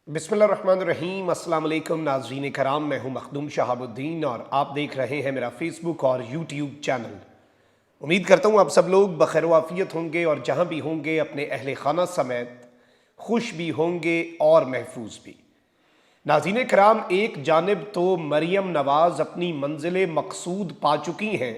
बिस्मिल्लाहिर्रहमानिर्रहीम। अस्सलाम वालेकुम नाज़रीन कराम, मैं हूं मखदूम शहाबुद्दीन और आप देख रहे हैं मेरा फेसबुक और यूट्यूब चैनल। उम्मीद करता हूं आप सब लोग बखैर वाफ़ियत होंगे और जहां भी होंगे अपने अहले खाना समेत खुश भी होंगे और महफूज भी। नाज़रीन कराम, एक जानिब तो मरियम नवाज़ अपनी मंजिल मकसूद पा चुकी हैं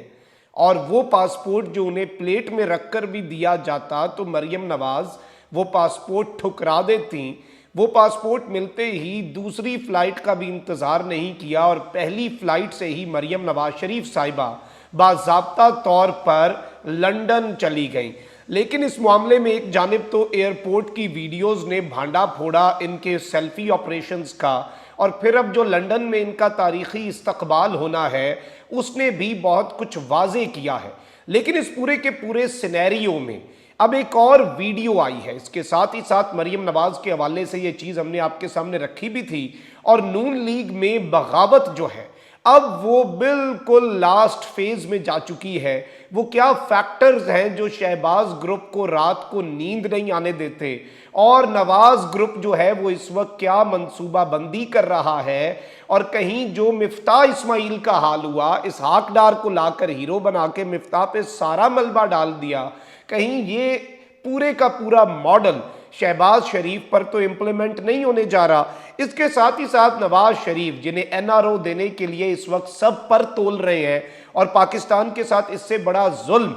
और वो पासपोर्ट जो उन्हें प्लेट में रख कर भी दिया जाता तो मरियम नवाज़ वो पासपोर्ट ठुकरा देती। वो पासपोर्ट मिलते ही दूसरी फ़्लाइट का भी इंतज़ार नहीं किया और पहली फ़्लाइट से ही मरियम नवाज शरीफ साहिबा बाज़ाब्ता तौर पर लंदन चली गई। लेकिन इस मामले में एक जानिब तो एयरपोर्ट की वीडियोस ने भांडा फोड़ा इनके सेल्फी ऑपरेशंस का, और फिर अब जो लंदन में इनका तारीखी इस्तकबाल होना है उसने भी बहुत कुछ वाजे किया है। लेकिन इस पूरे के पूरे सिनेरियो में अब एक और वीडियो आई है। इसके साथ ही साथ मरियम नवाज के हवाले से ये चीज़ हमने आपके सामने रखी भी थी, और नून लीग में बगावत जो है अब वो बिल्कुल लास्ट फेज में जा चुकी है। वो क्या फैक्टर्स हैं जो शहबाज ग्रुप को रात को नींद नहीं आने देते, और नवाज ग्रुप जो है वो इस वक्त क्या मंसूबा बंदी कर रहा है, और कहीं जो मिफ्ता इस्माइल का हाल हुआ, इसहाक डार को लाकर हीरो बना के मिफ्ता पे सारा मलबा डाल दिया, कहीं ये पूरे का पूरा मॉडल शहबाज शरीफ पर तो इम्प्लीमेंट नहीं होने जा रहा। इसके साथ ही साथ नवाज शरीफ जिन्हें एनआरओ देने के लिए इस वक्त सब पर तोल रहे हैं, और पाकिस्तान के साथ इससे बड़ा जुल्म,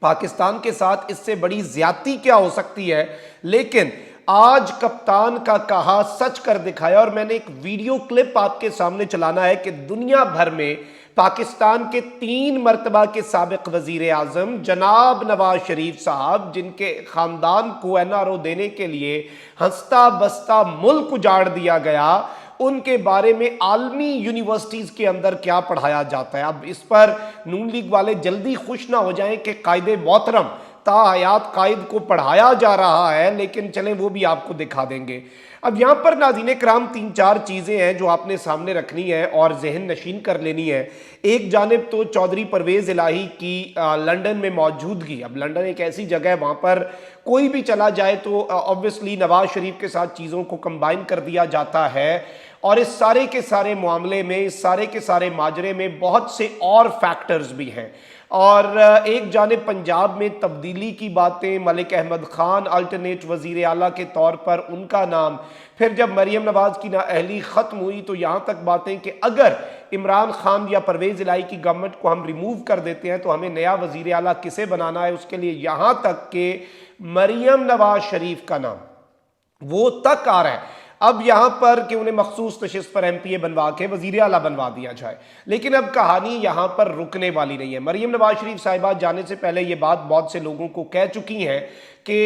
पाकिस्तान के साथ इससे बड़ी ज्यादती क्या हो सकती है। लेकिन आज कप्तान का कहा सच कर दिखाया, और मैंने एक वीडियो क्लिप आपके सामने चलाना है कि दुनिया भर में पाकिस्तान के 3 मरतबा के साबिक वजीर आजम जनाब नवाज शरीफ साहब, जिनके खानदान को एनआरओ देने के लिए हंसता बसता मुल्क उजाड़ दिया गया, उनके बारे में आलमी यूनिवर्सिटीज के अंदर क्या पढ़ाया जाता है। अब इस पर नून लीग वाले जल्दी खुश ना हो जाएं कि कायदे मोहतरम ताहयात कायद को पढ़ाया जा रहा है, लेकिन चलें वो भी आपको दिखा देंगे। अब यहां पर नाज़रीन कराम 3-4 चीजें हैं जो आपने सामने रखनी है और जहन नशीन कर लेनी है। एक जानिब तो चौधरी परवेज इलाही की लंदन में मौजूदगी। अब लंदन एक ऐसी जगह है, वहां पर कोई भी चला जाए तो ऑब्वियसली नवाज शरीफ के साथ चीजों को कंबाइन कर दिया जाता है, और इस सारे के सारे मामले में, इस सारे के सारे माजरे में बहुत से और फैक्टर्स भी हैं। और एक जानिब पंजाब में तब्दीली की बातें, मलिक अहमद खान अल्टरनेट वजीर आला के तौर पर उनका नाम, फिर जब मरियम नवाज की नाअहली ख़त्म हुई तो यहाँ तक बातें कि अगर इमरान खान या परवेज इलाही की गवर्नमेंट को हम रिमूव कर देते हैं तो हमें नया वजीर आला किसे बनाना है, उसके लिए यहाँ तक कि मरियम नवाज शरीफ का नाम वो तक आ रहा है अब यहां पर कि उन्हें मखसूस नशिस्त पर एमपीए बनवा के वजीर आला बनवा दिया जाए। लेकिन अब कहानी यहां पर रुकने वाली नहीं है। मरियम नवाज शरीफ साहिबा जाने से पहले ये बात बहुत से लोगों को कह चुकी हैं कि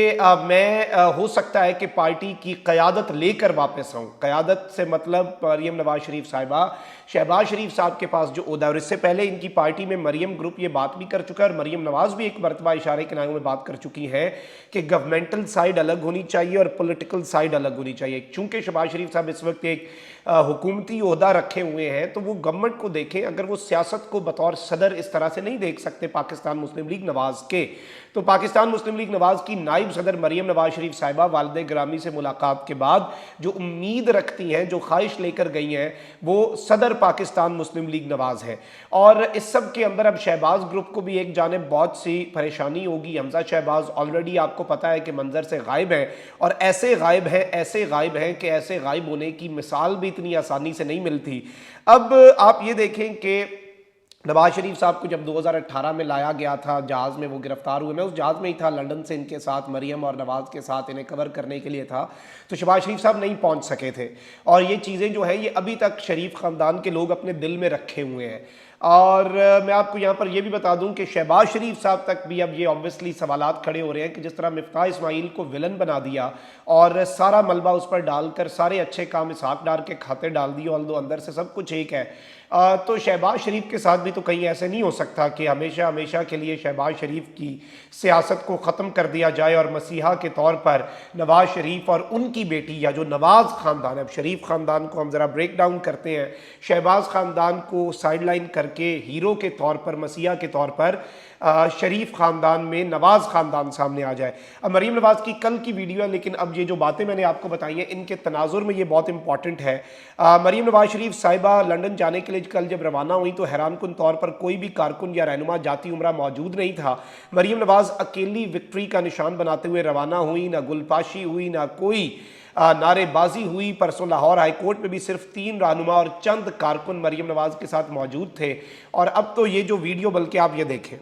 मैं हो सकता है कि पार्टी की क़यादत लेकर वापस आऊँ। क़यादत से मतलब मरियम नवाज शरीफ साहिबा शहबाज शरीफ साहब के पास जो ओहदा, और इससे पहले इनकी पार्टी में मरियम ग्रुप ये बात भी कर चुका है, और मरियम नवाज भी एक मरतबा इशारे के नामों में बात कर चुकी है कि गवर्नमेंटल साइड अलग होनी चाहिए और पॉलिटिकल साइड अलग होनी चाहिए। चूंकि शहबाज शरीफ साहब इस वक्त एक हुकूमती ओहदा रखे हुए हैं तो वो गवर्नमेंट को देखें। अगर वो सियासत को बतौर सदर इस तरह से नहीं देख सकते पाकिस्तान मुस्लिम लीग नवाज के, तो पाकिस्तान मुस्लिम लीग नवाज की नाइब सदर मरियम नवाज शरीफ साहिबा वालिद ग्रामी से मुलाकात के बाद जो उम्मीद रखती हैं, जो ख्वाहिश लेकर गई हैं, वो सदर पाकिस्तान मुस्लिम लीग नवाज है। और इस सब के अंदर अब शहबाज ग्रुप को भी एक जानिब बहुत सी परेशानी होगी। हमजा शहबाज ऑलरेडी आपको पता है कि मंजर से गायब है, और ऐसे गायब हैं, ऐसे गायब हैं कि ऐसे गायब होने की मिसाल भी इतनी आसानी से नहीं मिलती। अब आप ये देखें कि नवाज शरीफ साहब को जब 2018 में लाया गया था, जहाज़ में वो गिरफ्तार हुए, मैं उस जहाज़ में ही था, लंदन से इनके साथ मरियम और नवाज के साथ इन्हें कवर करने के लिए था, तो शहबाज शरीफ साहब नहीं पहुंच सके थे। और ये चीज़ें जो है ये अभी तक शरीफ ख़ानदान के लोग अपने दिल में रखे हुए हैं। और मैं आपको यहाँ पर यह भी बता दूं कि शहबाज शरीफ साहब तक भी अब ये ऑब्वियसली सवालात खड़े हो रहे हैं कि जिस तरह मिफ्ता इस्माइल को विलन बना दिया और सारा मलबा उस पर डालकर सारे अच्छे काम इसहाक डार के खाते डाल दिए, ऑल्दो अंदर से सब कुछ एक है, तो शहबाज शरीफ के साथ भी तो कहीं ऐसे नहीं हो सकता कि हमेशा हमेशा के लिए शहबाज शरीफ की सियासत को ख़त्म कर दिया जाए और मसीहा के तौर पर नवाज़ शरीफ और उनकी बेटी या जो नवाज़ ख़ानदान है, अब शरीफ ख़ानदान को हम ज़रा ब्रेक डाउन करते हैं, शहबाज ख़ानदान को साइडलाइन करके हीरो के तौर पर, मसीहा के तौर पर शरीफ ख़ानदान में नवाज़ ख़ानदान सामने आ जाए। अब मरीम नवाज़ की कल की वीडियो है, लेकिन अब ये जो बातें मैंने आपको बताई हैं इनके तनाजुर में ये बहुत इंपॉर्टेंट है। मरीम नवाज़ शरीफ साहिबा लंदन जाने के लिए कल जब रवाना हुई तो हैरानकुन तौर पर कोई भी कारकुन या रहनुमा जाती उमरा मौजूद नहीं था। मरीम नवाज़ अकेली विक्ट्री का निशान बनाते हुए रवाना हुई, ना गुलपाशी हुई, ना कोई नारेबाजी हुई। परसों लाहौर हाई कोर्ट में भी सिर्फ 3 रहनुमा और चंद कारकुन मरीम नवाज़ के साथ मौजूद थे। और अब तो ये जो वीडियो, बल्कि आप ये देखें,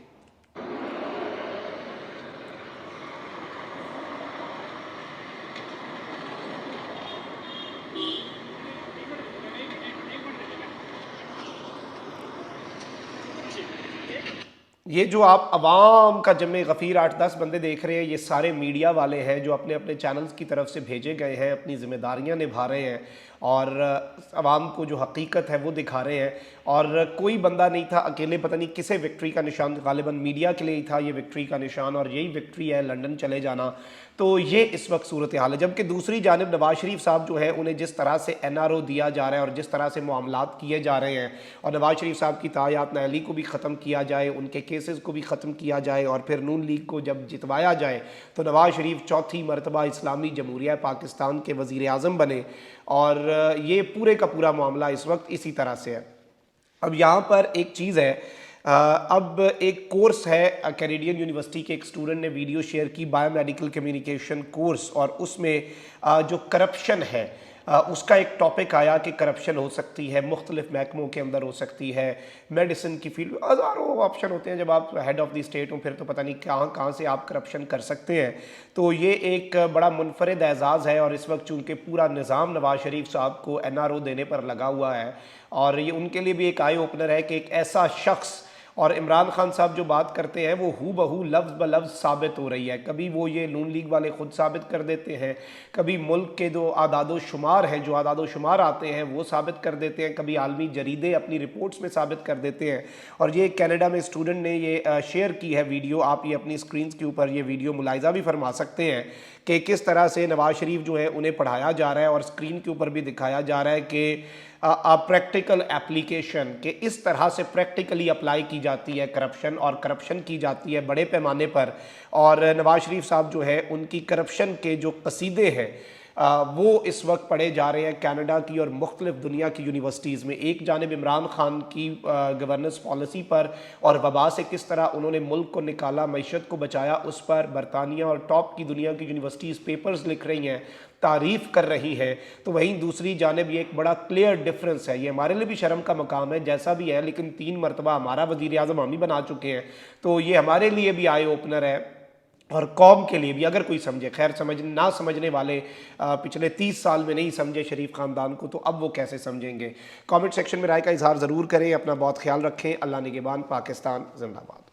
ये जो आप अवाम का जमे गफ़ीर 8-10 बंदे देख रहे हैं, ये सारे मीडिया वाले हैं जो अपने अपने चैनल्स की तरफ से भेजे गए हैं, अपनी ज़िम्मेदारियां निभा रहे हैं और अवाम को जो हकीकत है वो दिखा रहे हैं। और कोई बंदा नहीं था अकेले, पता नहीं किसे विक्ट्री का निशान, गालिबन मीडिया के लिए ही था ये विक्ट्री का निशान, और यही विक्ट्री है लंदन चले जाना। तो ये इस वक्त सूरत हाल है। जबकि दूसरी जानिब नवाज शरीफ साहब जो है उन्हें जिस तरह से NRO दिया जा रहा है और जिस तरह से मामलात किए जा रहे हैं, और नवाज शरीफ साहब की तायात नाअहली को भी ख़त्म किया जाए, उनके केसेस को भी ख़त्म किया जाए और फिर नून लीग को जब जितवाया जाए तो नवाज शरीफ चौथी मरतबा इस्लामी जमहूरिया पाकिस्तान के वज़ीर आज़म बने। और ये पूरे का पूरा मामला इस वक्त इसी तरह से है। अब यहाँ पर एक चीज़ है, अब एक कोर्स है, कैनेडियन यूनिवर्सिटी के एक स्टूडेंट ने वीडियो शेयर की, बायोमेडिकल कम्युनिकेशन कोर्स, और उसमें जो करप्शन है उसका एक टॉपिक आया कि करप्शन हो सकती है, मुख्तलिफ महकमों के अंदर हो सकती है, मेडिसिन की फील्ड में हज़ारों ऑप्शन होते हैं। जब आप हेड ऑफ़ द स्टेट हो फिर तो पता नहीं कहाँ कहाँ से आप करप्शन कर सकते हैं। तो ये एक बड़ा मुनफरद एजाज़ है। और इस वक्त चूँकि पूरा निज़ाम नवाज शरीफ साहब को NRO देने पर लगा हुआ है, और ये उनके लिए भी एक आई ओपनर है कि एक ऐसा शख्स, और इमरान खान साहब जो बात करते हैं वो हू बहू लफ्ज़ ब लफ्ज़ साबित हो रही है। कभी वो ये नून लीग वाले ख़ुद साबित कर देते हैं, कभी मुल्क के जो आदादो शुमार हैं, जो आदादो शुमार आते हैं वो साबित कर देते हैं, कभी आलमी जरीदे अपनी रिपोर्ट्स में साबित कर देते हैं। और ये कनाडा में स्टूडेंट ने ये शेयर की है वीडियो, आप ये अपनी स्क्रीन के ऊपर ये वीडियो मुलाहिज़ा भी फरमा सकते हैं कि किस तरह से नवाज शरीफ जो है उन्हें पढ़ाया जा रहा है और स्क्रीन के ऊपर भी दिखाया जा रहा है कि प्रैक्टिकल एप्लीकेशन, के इस तरह से प्रैक्टिकली अप्लाई की जाती है करप्शन, और करप्शन की जाती है बड़े पैमाने पर। और नवाज शरीफ साहब जो है उनकी करप्शन के जो कसीदे हैं वो इस वक्त पढ़े जा रहे हैं कनाडा की और मुख्तलिफ दुनिया की यूनिवर्सिटीज़ में। एक जानिब इमरान खान की गवर्नेंस पॉलिसी पर और वबा से किस तरह उन्होंने मुल्क को निकाला, मईशत को बचाया, उस पर बरतानिया और टॉप की दुनिया की यूनिवर्सिटीज़ पेपर्स लिख रही हैं, तारीफ़ कर रही है। तो वहीं दूसरी जानिब ये एक बड़ा क्लियर डिफरेंस है। ये हमारे लिए भी शर्म का मकाम है जैसा भी है, लेकिन 3 मरतबा हमारा वज़ीर आज़म हम ही बना चुके हैं। तो ये हमारे लिए भी आई ओपनर है और कौम के लिए भी, अगर कोई समझे। खैर ना समझने वाले पिछले 30 साल में नहीं समझे शरीफ ख़ानदान को, तो अब वो कैसे समझेंगे। कमेंट सेक्शन में राय का इजहार ज़रूर करें। अपना बहुत ख्याल रखें। अल्लाह निगहबान। पाकिस्तान जिंदाबाद।